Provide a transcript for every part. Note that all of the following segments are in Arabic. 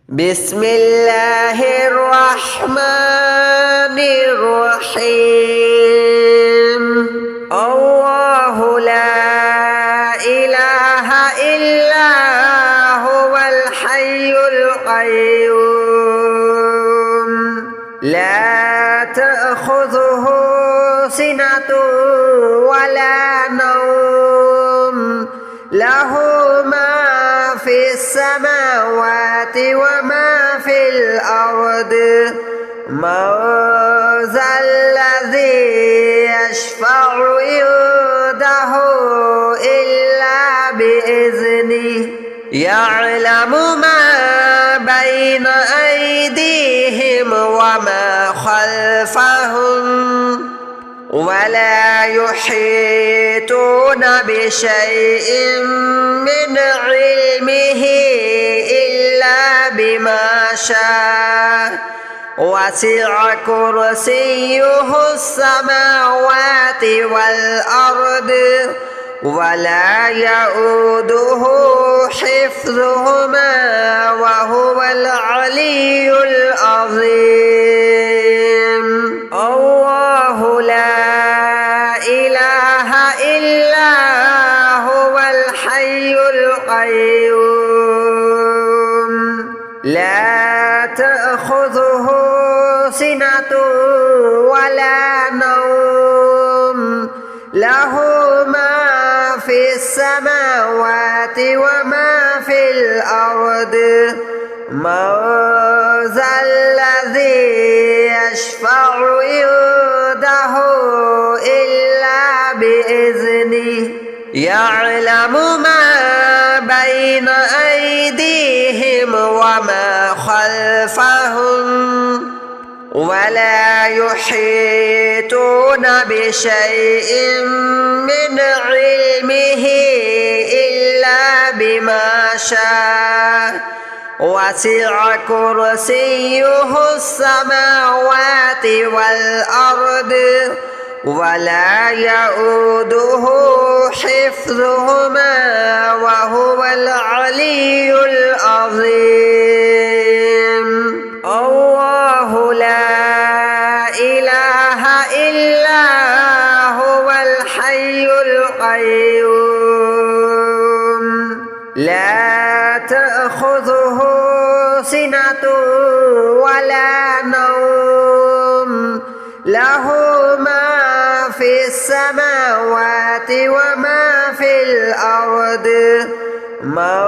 بسم الله الرحمن الرحيم الله لا إله إلا هو الحي القيوم لا تأخذه سنة ولا نوم له ما في السماوات وما في الأرض من ذا الذي يشفع عنده إلا بإذنه يعلم ما بين أيديهم وما خلفهم ولا يحيطون بشيء من علمه إلا بما شاء وسع كرسيه السماوات والأرض ولا يؤوده حفظهما وهو العلي العظيم الله لا إله إلا هو الحي القيوم لا تأخذه سنة ولا نوم له ما في السماوات وما في الأرض من ذا الذي يشفع عنده إلا بإذنه يعلم ما بين أيديهم وما خلفهم ولا يحيطون بشيء من علمه إلا بما شاء وسع كرسيه السماوات والأرض ولا يؤوده حفظهما وهو العلي العظيم الله لا إله إلا هو الحي القيوم لا تأخذه سنة ولا نوم له ما في السماوات وما في الأرض من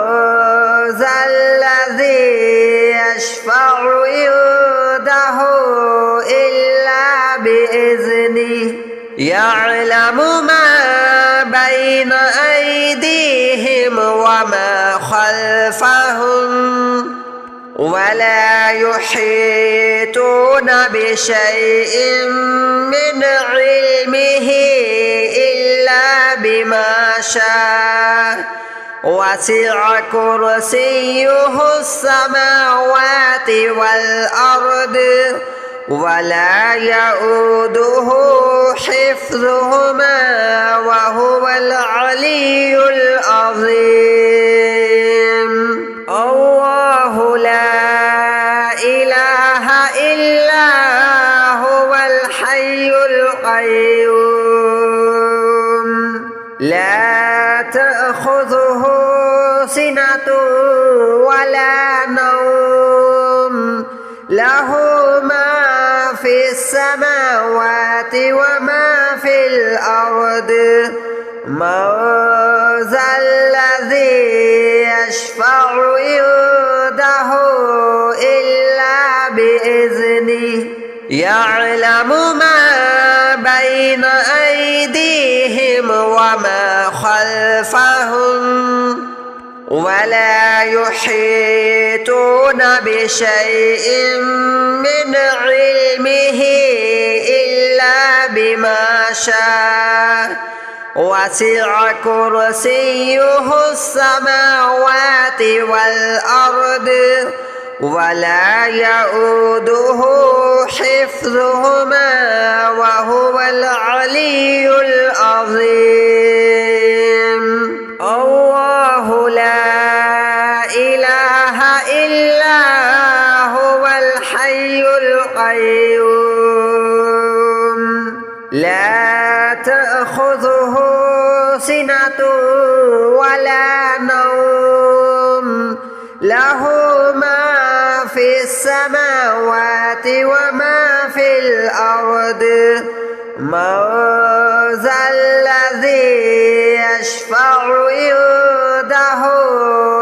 ذا الذي يشفع عنده إلا بإذنه يعلم ما بين أيديهم وما خلفهم ولا يحيطون بشيء من علمه إلا بما شاء وسع كرسيه السماوات والأرض ولا يؤوده حفظهما وهو العلي العظيم الله لا إله إلا هو الحي القيوم لا تأخذه سنة ولا نوم له ما في السماوات وما في الأرض من ذا الذي يشفع عنده إلا بإذنه يعلم ما بين أيديهم وما خلفهم ولا يحيطون بشيء من علمه إلا بما شاء وسع كرسيه السماوات والأرض ولا يؤوده حفظهما وهو العلي العظيم الله لا إله إلا القيوم لا تأخذه سنة ولا نوم له ما في السماوات وما في الأرض من ذا الذي يشفع عنده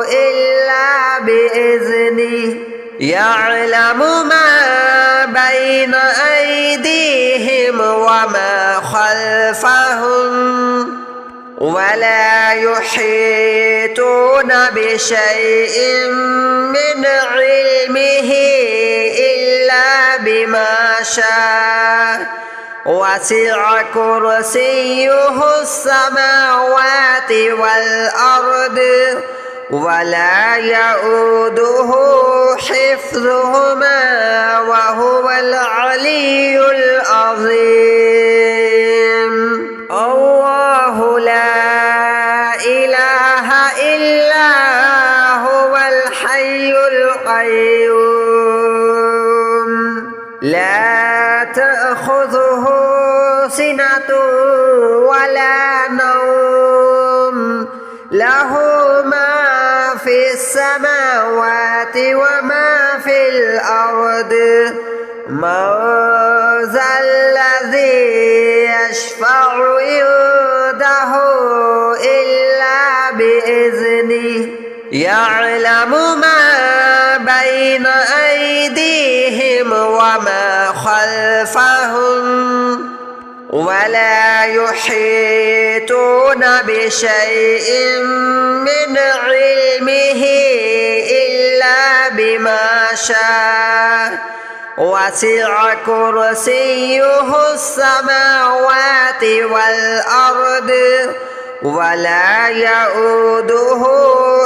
إلا بإذنه يعلم ما بين أيديهم وما خلفهم ولا يحيطون بشيء من علمه إلا بما شاء وسع كرسيه السماوات والأرض ولا يؤوده حفظهما وهو العلي العظيم الله لا إله إلا هو الحي القيوم لا تأخذه سنة ولا نوم له ما في السماوات وما في الأرض من ذا الذي يشفع عنده إلا بإذنه يعلم ما بين أيديهم وما خلفهم ولا يحيطون بشيء من علمه إلا بما شاء وسع كرسيه السماوات والأرض ولا يؤوده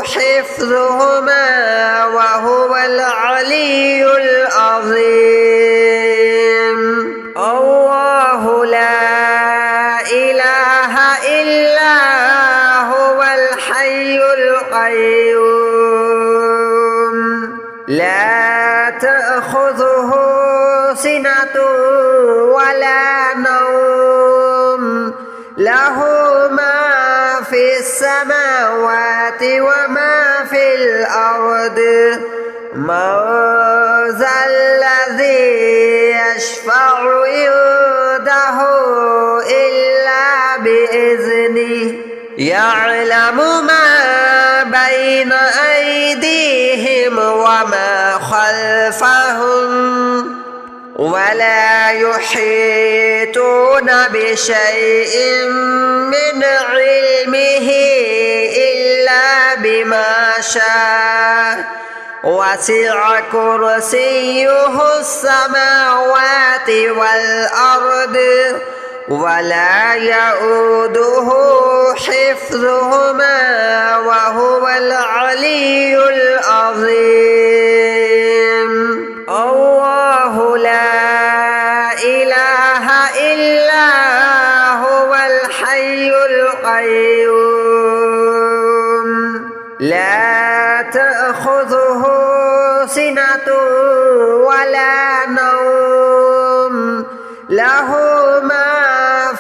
حفظهما وهو العلي العظيم الله لا إله إلا هو الحي القيوم لا تأخذه سنة ولا نوم له ما في السماوات وما في الأرض من ذا الذي يشفع عنده إلا بإذنه يعلم ما بين أيديهم وما خلفهم ولا يحيطون بشيء من علمه إلا بما شاء وسع كرسيه السماوات والأرض ولا يؤوده حفظهما وهو العلي العظيم الله لا إله إلا هو الحي القيوم لا تأخذه سنة ولا نوم له ما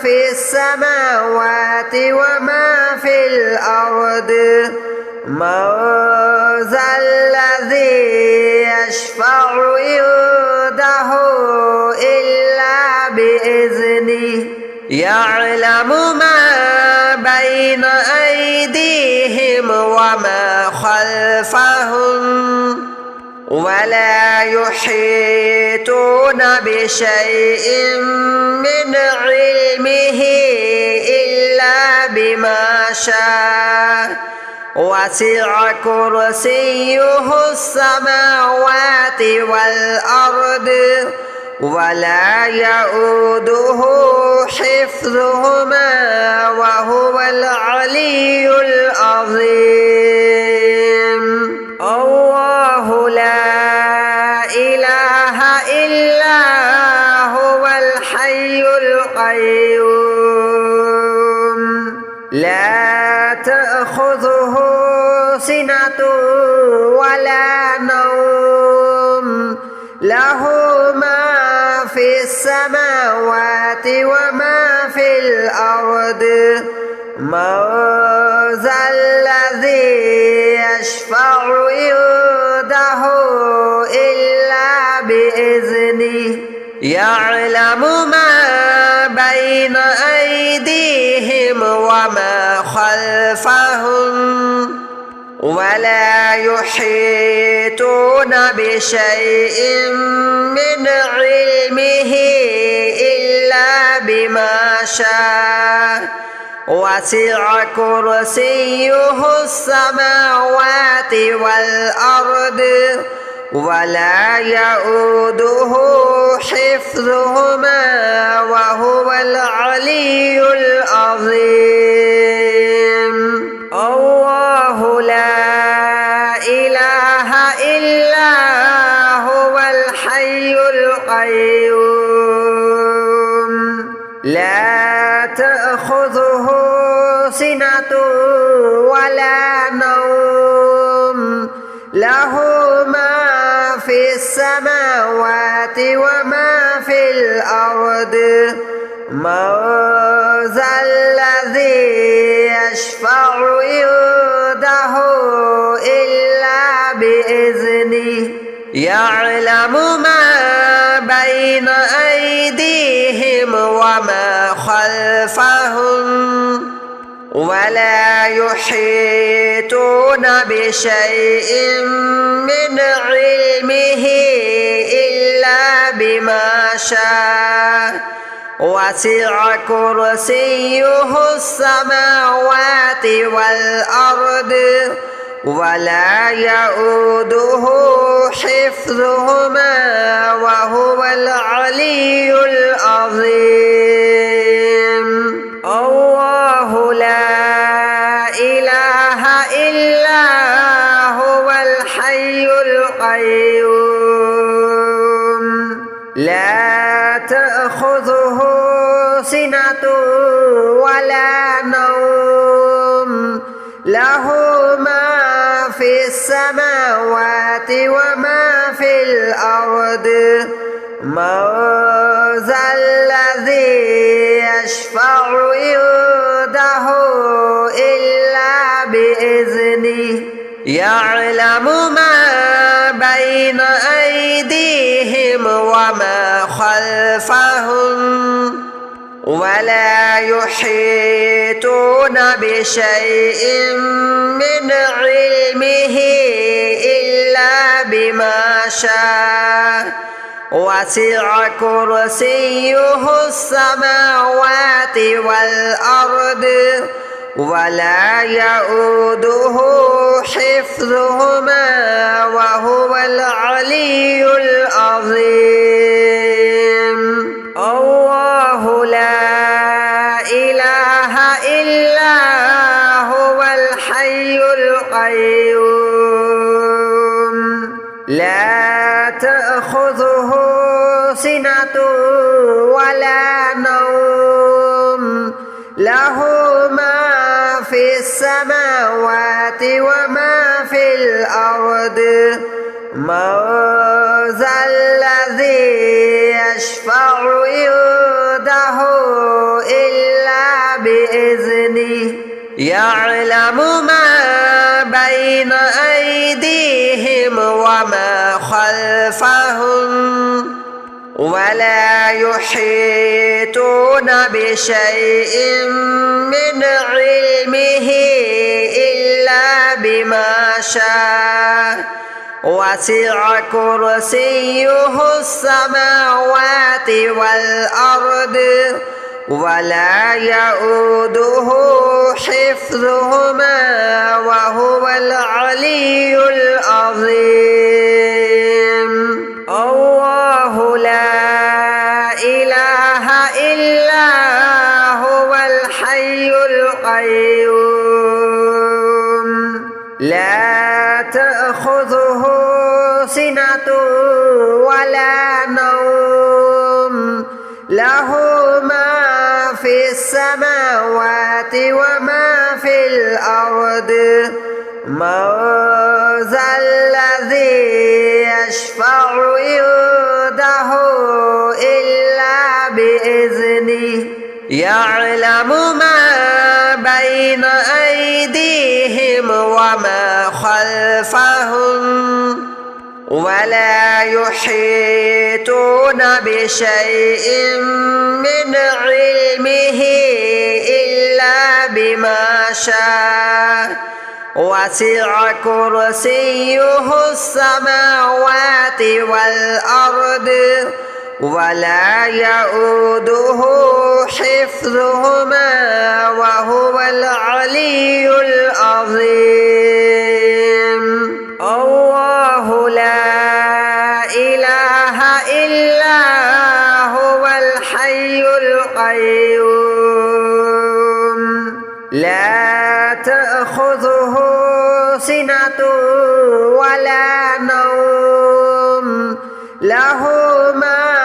في السماوات وما في الأرض من ذا الذي يشفع عنده إلا بإذنه يعلم ما بين أيديهم وما خلفهم ولا يحيطون بشيء من علمه إلا بما شاء وسع كرسيه السماوات والأرض ولا يؤوده حفظهما وهو العلي العظيم الله لا إله إلا هو الحي القيوم لا تأخذه سنة ولا نوم له ما في السماوات وما في الأرض من ذا الذي يشفع عنده إلا بإذنه يعلم ما بين أيديهم وما خلفهم ولا يحيطون بشيء من علمه إلا بما شاء وسع كرسيه السماوات والأرض ولا يؤوده حفظهما وهو العلي العظيم الله لا إله إلا هو الحي القيوم لا تأخذه سنة ولا نوم له ما في السماوات وما في الأرض من ذا الذي يشفع عنده إلا بإذنه يعلم ما بين أيديهم وما خلفهم ولا يحيطون بشيء من علمه إلا بما شاء وسع كرسيه السماوات والأرض ولا يؤوده حفظهما وهو العلي العظيم الله لا إله إلا هو الحي القيوم لا تأخذه سنة ولا نوم له ما في السماوات وما في الأرض من ذا الذي يشفع عنده إلا بإذنه يعلم ما بين أيديهم وما خلفهم ولا يحيطون بشيء من علمه إلا بما شاء وسع كرسيه السماوات والأرض ولا يؤوده حفظهما وهو العلي العظيم الله لا إله إلا هو الحي القيوم لا تأخذه سنة ولا نوم له ما في السماوات وما في الأرض من ذا الذي يشفع عنده إلا بإذنه يعلم ما بين أيديهم وما خلفهم ولا يحيطون بشيء من علمه إلا بما شاء وسع كرسيه السماوات والأرض ولا يؤوده حفظهما وهو العلي العظيم الله لا إله إلا هو الحي القيوم لا تأخذه سنة ولا نوم له ما في السماوات وما في الأرض من ذا الذي يشفع عنده إلا يعلم ما بين أيديهم وما خلفهم ولا يحيطون بشيء من علمه إلا بما شاء وسع كرسيه السماوات والأرض ولا يؤوده حفظهما وهو العلي العظيم الله لا إله إلا هو الحي القيوم لا تأخذه سنة ولا نوم له ما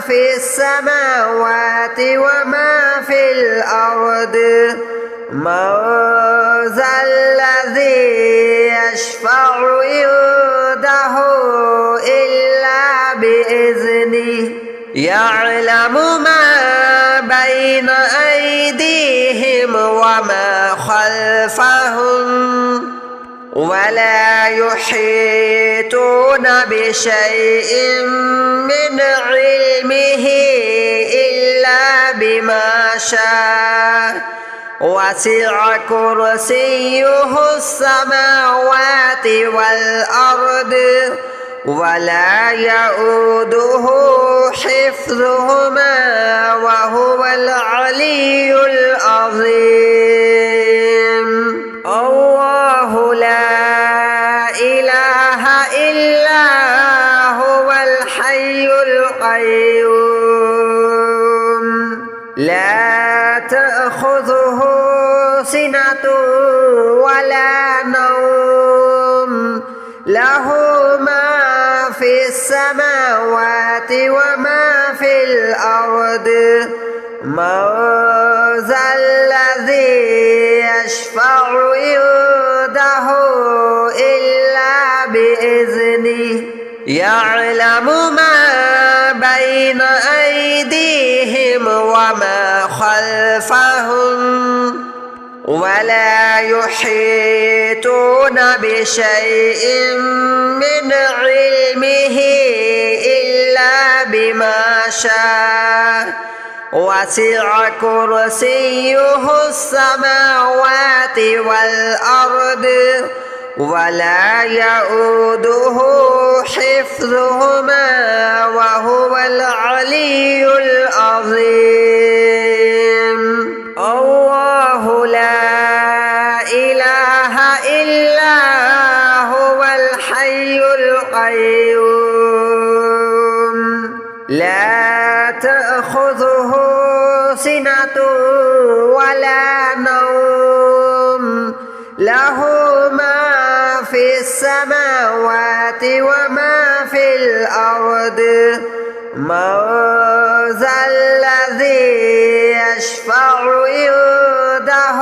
في السماوات وما في الأرض من ذا الذي يشفع عنده إلا بإذنه يعلم ما بين أيديهم وما خلفهم ولا يحيطون بشيء من علمه إلا بما شاء وسع كرسيه السماوات والأرض ولا يؤوده حفظهما وهو العلي العظيم الله لا إله إلا هو الحي القيوم لا تأخذه سنة ولا نوم له ما في السماوات وما في الأرض من ذا الذي يشفع عنده إلا بإذنه يعلم ما بين أيديهم وما خلفهم ولا يحيطون بشيء من علمه إلا بما شاء وسع كرسيه السماوات والأرض ولا يؤوده حفظهما وهو العلي العظيم الله لا إله إلا هو الحي القيوم لا تأخذه سنة ولا نوم له ما في السماوات وما في الأرض من ذا الذي يشفع عنده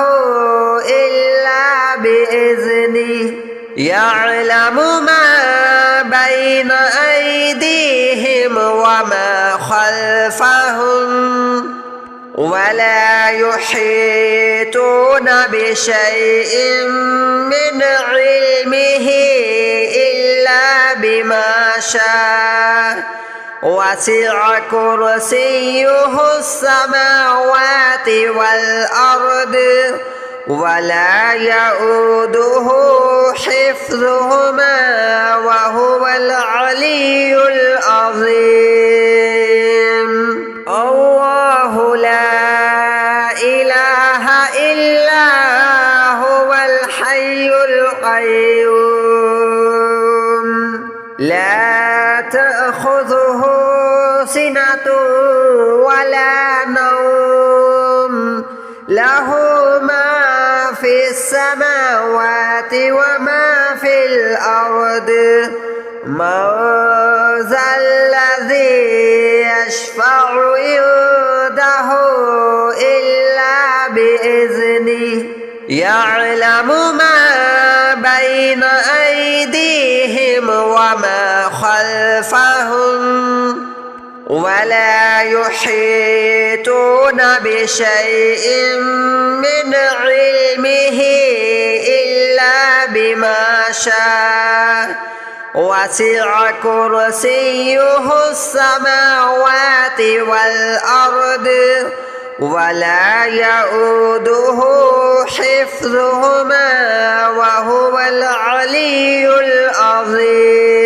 إلا بإذنه يعلم ما بين أيديهم وما خلفهم ولا يحيطون بشيء من علمه إلا بما شاء وسع كرسيه السماوات والأرض ولا يؤوده حفظهما وهو العلي العظيم الله لا إله إلا هو الحي القيوم لا تأخذه سنة ولا نوم له ما في السماوات وما في الأرض من ذا الذي يشفع عنده إلا بإذنه يعلم ما بين أيديهم وما خلفهم ولا يحيطون بشيء من علمه إلا بما شاء وسع كرسيه السماوات والأرض ولا يؤوده حفظهما وهو العلي العظيم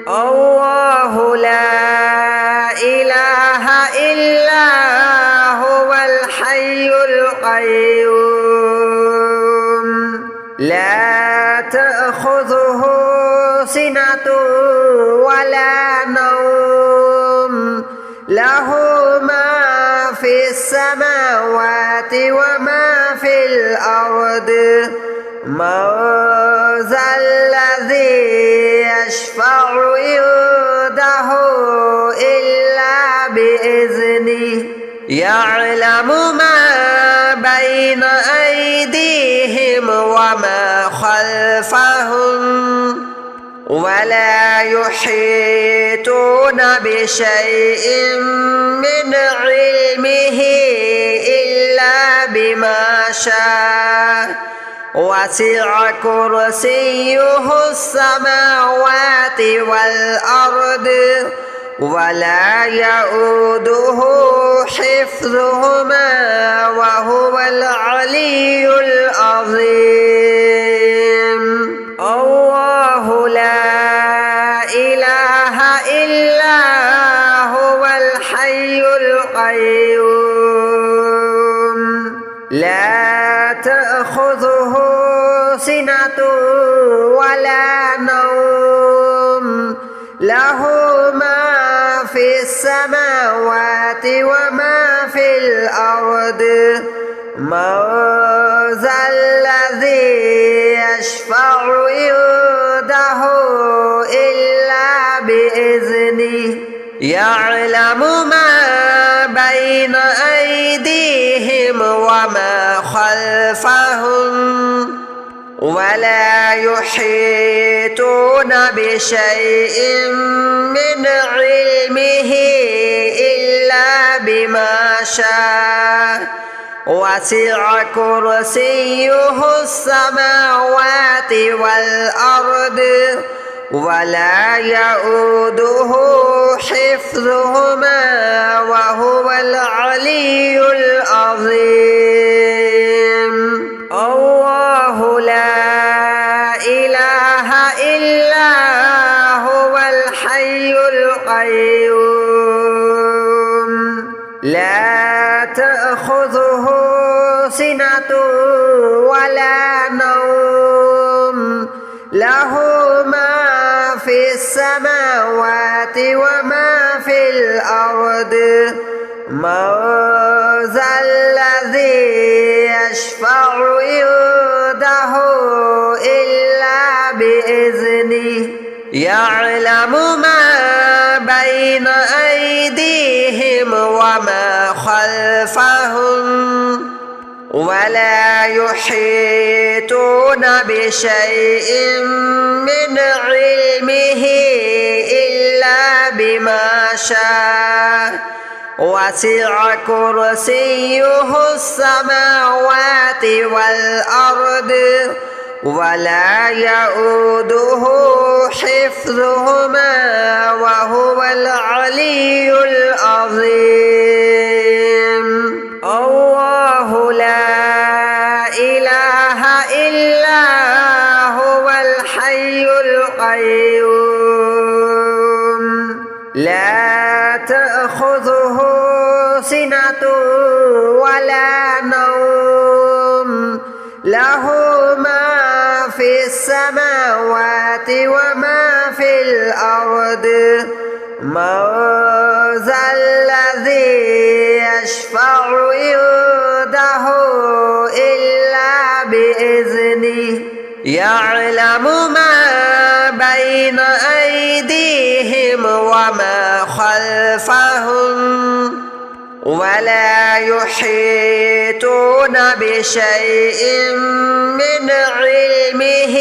الله لا إله إلا هو الحي القيوم لا تأخذه سنة ولا نوم له ما في السماوات وما في الأرض من ذا الذي يشفع عنده إلا بإذنه يعلم ما بين أيديهم وما خلفهم ولا يحيطون بشيء من علمه إلا بما شاء وسع كرسيه السماوات والأرض ولا يؤوده حفظهما وهو العلي العظيم الله لا إله إلا هو الحي القيوم لا تأخذه سنة ولا نوم له ما في السماوات وما في الأرض من ذا الذي يشفع عنده إلا بإذنه يعلم ما بين أيديهم وما خلفهم ولا يحيطون بشيء من علمه إلا بما شاء وسع كرسيه السماوات والأرض ولا يؤوده حفظهما وهو العلي العظيم الله لا إله إلا هو الحي القيوم لا تأخذه سنة ولا نوم له ما في السماوات وما في الأرض من ذا الذي يشفع عنده إلا بإذنه يعلم ما بين أيديهم وما خلفهم ولا يحيطون بشيء من علمه إلا بما شاء وسع كرسيه السماوات والأرض ولا يؤوده حفظهما وهو العلي العظيم الله لا إله إلا هو الحي القيوم لا تأخذه سنة ولا نوم له ما في السماوات وما في الأرض من ذا الذي يشفع عنده إلا بإذنه يعلم ما بين أيديهم وما خلفهم ولا يحيطون بشيء من علمه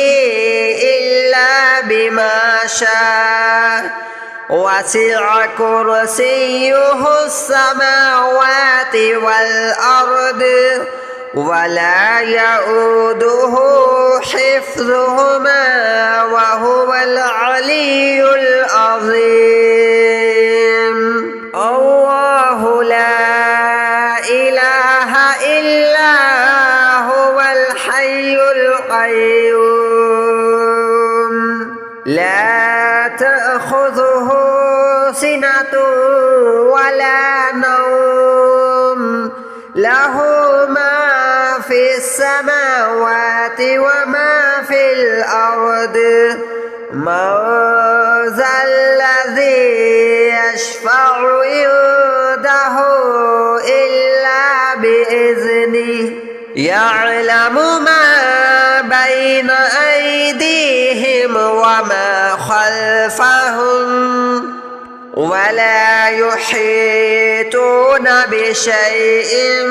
إلا بما شاء وسع كرسيه السماوات والأرض ولا يؤوده حفظهما وهو العلي العظيم الله لا إله إلا هو الحي القيوم لا تأخذه سنة ولا نوم له ما في السماوات وما في الأرض من ذا الذي يشفع عنده إلا بإذنه يعلم ما بين أيديهم وما خلفهم ولا يحيطون بشيء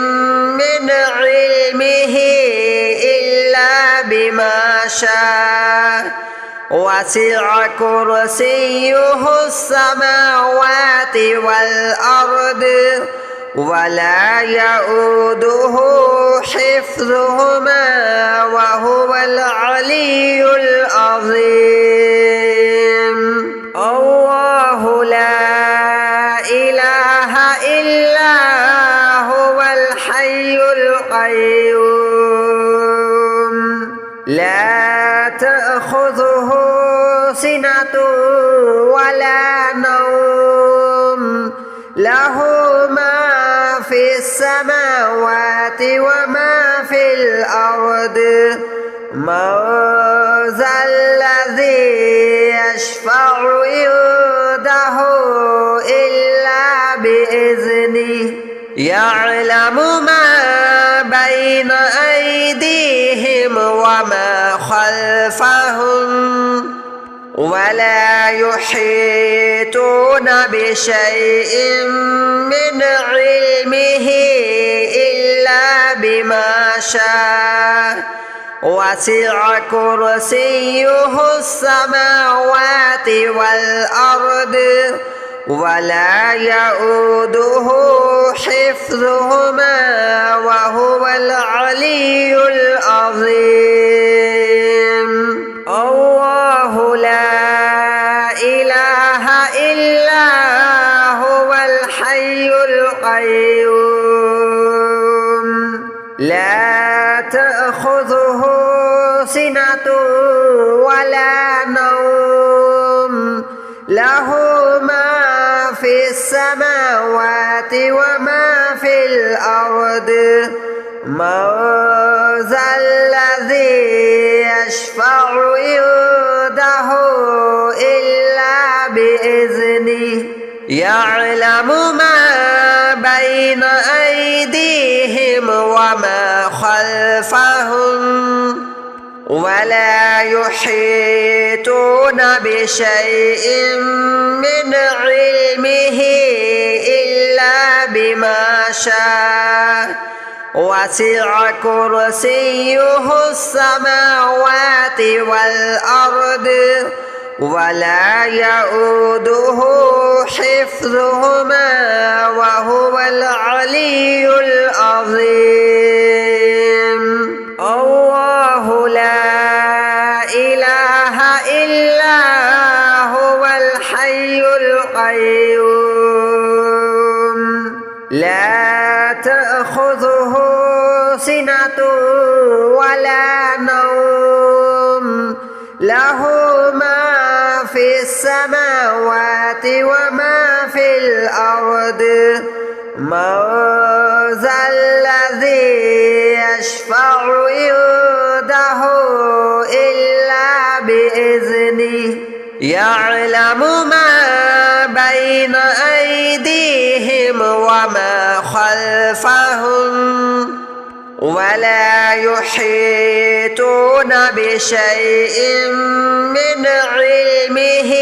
من علمه إلا بما شاء وسع كرسيه السماوات والأرض ولا يؤوده حفظهما وهو العلي العظيم الله لا إله إلا هو الحي القيوم لا تأخذه سنة ولا نوم له ما في السماوات وما في الأرض من ذا الذي يشفع عنده إلا بإذنه يعلم ما بين أيديهم وما خلفهم ولا يحيطون بشيء من علمه إلا بما شاء وسع كرسيه السماوات والأرض ولا يؤوده حفظهما وهو العلي العظيم الله لا إله إلا هو الحي القيوم لا تأخذه سنة ولا نوم له ما في السماوات وما في الأرض من ذا الذي يشفع عنده إلا بإذنه يعلم ما بين أيديهم وما خلفهم ولا يحيطون بشيء من علمه إلا بما شاء وسع كرسيه السماوات والأرض ولا يؤوده حفظهما وهو العلي العظيم الله لا إله إلا هو الحي القيوم لا تأخذه سنة ولا نوم له ما في السماوات وما في الأرض من ذا الذي يشفع عنده إلا بإذنه يعلم ما بين أيديهم وما خلفهم ولا يحيطون بشيء من علمه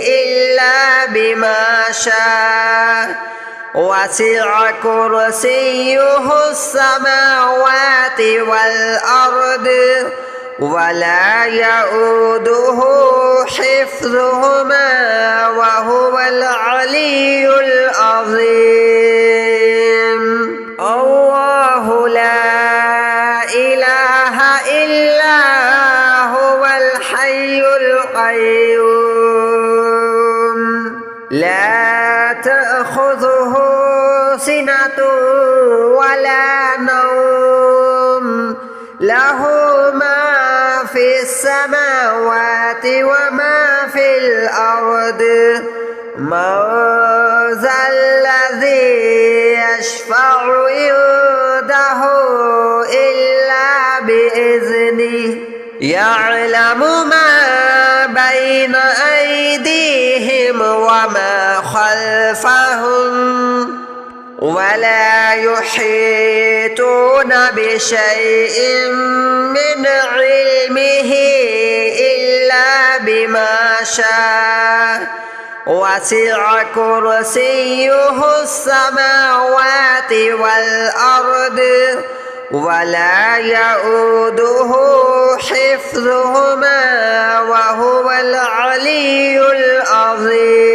إلا بما شاء وسع كرسيه السماوات والأرض ولا يؤوده حفظهما وهو العلي العظيم الله لا إله إلا هو الحي القيوم لا تأخذه سنة ولا نوم له ما في السماوات وما في الأرض من ذا الذي يشفع عنده إلا بإذنه يعلم ما بين أيديهم وما خلفهم ولا يحيطون بشيء من علمه إلا بما شاء وسع كرسيه السماوات والأرض ولا يؤوده حفظهما وهو العلي العظيم